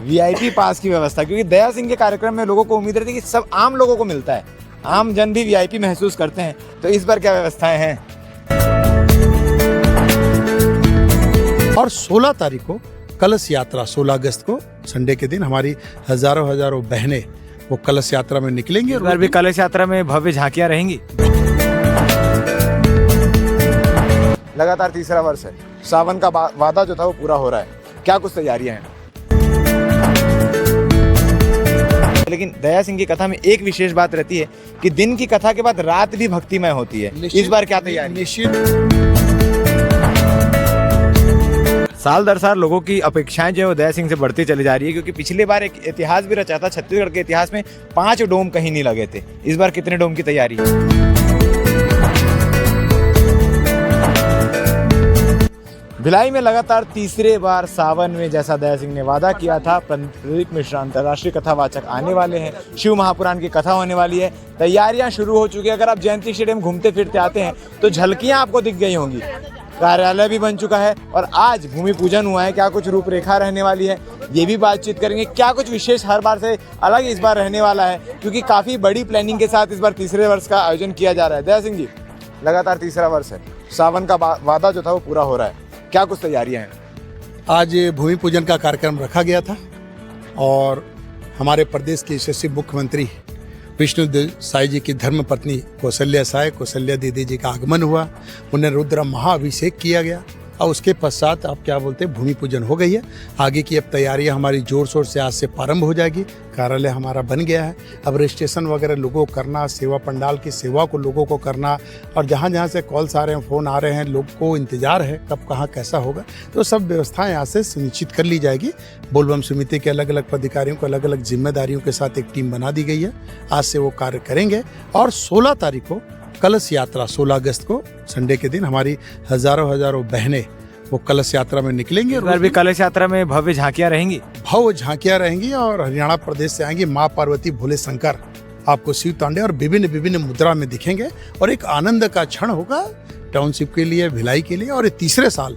VIP पास की व्यवस्था, क्योंकि दया सिंह के कार्यक्रम में लोगों को उम्मीद रहती है कि सब आम लोगों को मिलता है, आम जन भी वीआईपी महसूस करते हैं। तो इस बार क्या व्यवस्थाएं हैं? और 16 तारीख को कलश यात्रा, 16 अगस्त को संडे के दिन हमारी हजारों बहनें वो कलश यात्रा में निकलेंगी। इस बार भी कलश यात्रा में भव्य झांकियां रहेंगी। लगातार तीसरा वर्ष है, सावन का वादा जो था वो पूरा हो रहा है, क्या कुछ तैयारियां हैं? लेकिन दया सिंह की कथा में एक विशेष बात रहती है कि दिन की कथा के बाद रात भी भक्तिमय होती है। इस बार क्या तैयारी? निश्चित साल दर साल लोगों की अपेक्षाएं जो है वो दया सिंह से बढ़ती चली जा रही है, क्योंकि पिछली बार एक इतिहास भी रचा था। छत्तीसगढ़ के इतिहास में 5 डोम कहीं नहीं लगे थे। इस बार कितने डोम की तैयारी है? भिलाई में लगातार तीसरे बार सावन में, जैसा दया सिंह ने वादा किया था, प्रदीप मिश्रा अंतर्राष्ट्रीय कथावाचक आने वाले हैं। शिव महापुराण की कथा होने वाली है, तैयारियां शुरू हो चुकी है। अगर आप जयंती स्टेडियम घूमते फिरते आते हैं तो झलकियां आपको दिख गई होंगी। कार्यालय भी बन चुका है और आज भूमि पूजन हुआ है। क्या कुछ रूपरेखा रहने वाली है, ये भी बातचीत करेंगे। क्या कुछ विशेष हर बार से अलग इस बार रहने वाला है, क्योंकि काफ़ी बड़ी प्लानिंग के साथ इस बार तीसरे वर्ष का आयोजन किया जा रहा है। दया सिंह जी, लगातार तीसरा वर्ष है, सावन का वादा जो था वो पूरा हो रहा है, क्या कुछ तैयारियां हैं? आज भूमि पूजन का कार्यक्रम रखा गया था और हमारे प्रदेश के यशस्वी मुख्यमंत्री विष्णुदेव साई जी की धर्मपत्नी कौशल्या दीदी जी का आगमन हुआ। उन्हें रुद्र महाअभिषेक किया गया और उसके पश्चात आप क्या बोलते हैं, भूमि पूजन हो गई है। आगे की अब तैयारियां हमारी जोर शोर से आज से प्रारंभ हो जाएगी। कार्यालय हमारा बन गया है। अब रजिस्ट्रेशन वगैरह लोगों को करना, सेवा पंडाल की सेवा को लोगों को करना, और जहाँ जहाँ से कॉल्स आ रहे हैं, फ़ोन आ रहे हैं, लोग को इंतजार है कब कहाँ कैसा होगा, तो सब व्यवस्थाएं यहाँ से सुनिश्चित कर ली जाएगी। बोलबम समिति के अलग अलग पदाधिकारियों को अलग अलग जिम्मेदारियों के साथ एक टीम बना दी गई है। आज से वो कार्य करेंगे और 16 तारीख को कलश यात्रा, 16 अगस्त को संडे के दिन हमारी हजारों बहनें वो कलश यात्रा में निकलेंगी। इस बार भी कलश यात्रा में भव्य झांकियां रहेंगी। भव्य झांकियां रहेंगी और हरियाणा प्रदेश से आएंगे माँ पार्वती, भोले शंकर आपको शिव तांडे और विभिन्न मुद्रा में दिखेंगे और एक आनंद का क्षण होगा टाउनशिप के लिए, भिलाई के लिए। और ये तीसरे साल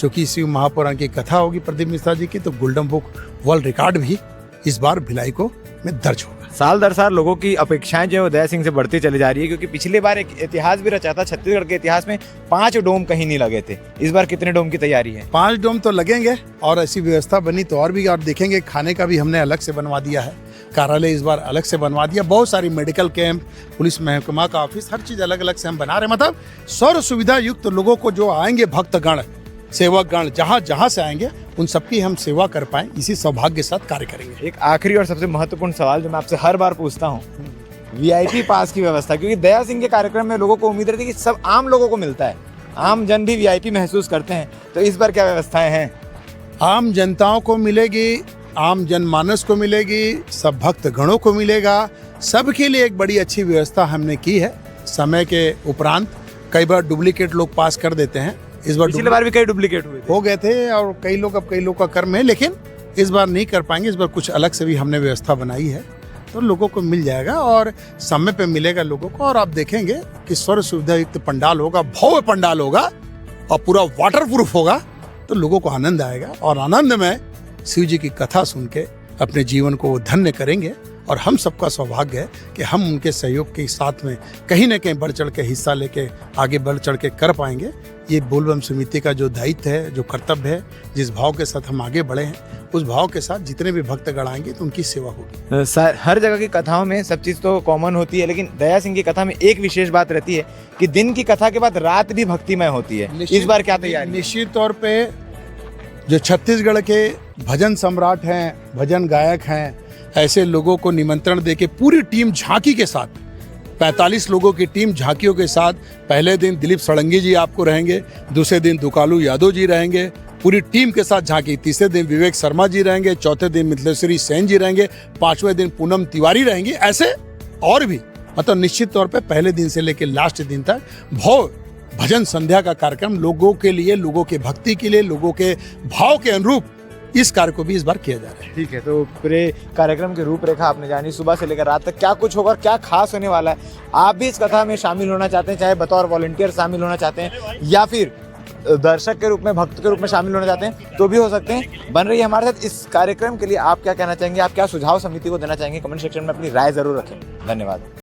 जो कि शिव महापुराण की कथा होगी प्रदीप मिश्रा जी की, तो गोल्डन बुक वर्ल्ड रिकॉर्ड भी इस बार भिलाई को में दर्ज होगा। साल दर साल लोगों की अपेक्षाएं जो है वो दया सिंह से बढ़ती चली जा रही है, क्योंकि पिछली बार एक इतिहास भी रचा था। छत्तीसगढ़ के इतिहास में 5 डोम कहीं नहीं लगे थे। इस बार कितने डोम की तैयारी है? 5 डोम तो लगेंगे और ऐसी व्यवस्था बनी तो और भी आप देखेंगे। खाने का भी हमने अलग से बनवा दिया है, कार्यालय इस बार अलग से बनवा दिया। बहुत सारी मेडिकल कैंप, पुलिस महकमा का ऑफिस, हर चीज अलग अलग से हम बना रहे हैं। मतलब सर्व सुविधा युक्त लोगों को जो आएंगे, भक्तगण, सेवकगण, जहाँ से आएंगे उन सबकी हम सेवा कर पाएं, इसी सौभाग्य के साथ कार्य करेंगे। एक आखिरी और सबसे महत्वपूर्ण सवाल जो मैं आपसे हर बार पूछता हूँ, वीआईपी पास की व्यवस्था, क्योंकि दया सिंह के कार्यक्रम में लोगों को उम्मीद रहती है कि सब आम लोगों को मिलता है, आम जन भी वीआईपी महसूस करते हैं। तो इस बार क्या व्यवस्थाएं हैं? आम जनताओं को मिलेगी, आम जनमानस को मिलेगी, सब भक्त गणों को मिलेगा। सबके लिए एक बड़ी अच्छी व्यवस्था हमने की है। समय के उपरांत कई बार डुप्लीकेट लोग पास कर देते हैं। इस बार पिछली बार भी कई डुप्लीकेट हो गए थे और कई लोग का कर्म है, लेकिन इस बार नहीं कर पाएंगे। इस बार कुछ अलग से भी हमने व्यवस्था बनाई है, तो लोगों को मिल जाएगा और समय पे मिलेगा लोगों को। और आप देखेंगे कि सर्व सुविधा युक्त पंडाल होगा, भव्य पंडाल होगा और पूरा वाटर प्रूफ होगा, तो लोगों को आनंद आएगा और आनंद में शिव जी की कथा सुन के अपने जीवन को धन्य करेंगे। और हम सबका सौभाग्य है कि हम उनके सहयोग के साथ में कहीं न कहीं बढ़ चढ़ के हिस्सा लेके आगे बढ़ चढ़ के कर पाएंगे। ये बोलबम समिति का जो दायित्व है, जो कर्तव्य है, जिस भाव के साथ हम आगे बढ़े हैं, उस भाव के साथ जितने भी भक्तगण आएंगे तो उनकी सेवा होगी। हर जगह की कथाओं में सब चीज़ तो कॉमन होती है, लेकिन दया सिंह की कथा में एक विशेष बात रहती है कि दिन की कथा के बाद रात भी भक्तिमय होती है। इस बार क्या तैयारी? निश्चित तौर पे जो छत्तीसगढ़ के भजन सम्राट हैं, भजन गायक हैं, ऐसे लोगों को निमंत्रण देके पूरी टीम झांकी के साथ, 45 लोगों की टीम झांकियों के साथ, पहले दिन दिलीप सड़ंगी जी आपको रहेंगे, दूसरे दिन दुकालू यादव जी रहेंगे, पूरी टीम के साथ झांकी। तीसरे दिन विवेक शर्मा जी रहेंगे, चौथे दिन मिथिलेश्वरी सेन जी रहेंगे, 5वें दिन पूनम तिवारी रहेंगी। ऐसे और भी, मतलब निश्चित तौर पे पहले दिन से लेकर लास्ट दिन तक भजन संध्या का कार्यक्रम लोगों के लिए, लोगों के भक्ति के लिए, लोगों के भाव के अनुरूप इस कार्य को भी इस बार किया जा रहा है। ठीक है, तो पूरे कार्यक्रम की रूपरेखा आपने जानी, सुबह से लेकर रात तक क्या कुछ होगा, क्या खास होने वाला है। आप भी इस कथा में शामिल होना चाहते हैं, चाहे बतौर वॉलंटियर शामिल होना चाहते हैं या फिर दर्शक के रूप में, भक्त के रूप में शामिल होना चाहते हैं तो भी हो सकते हैं। बन रही है हमारे साथ। इस कार्यक्रम के लिए आप क्या कहना चाहेंगे, आप क्या सुझाव समिति को देना चाहेंगे? कमेंट सेक्शन में अपनी राय जरूर रखें। धन्यवाद।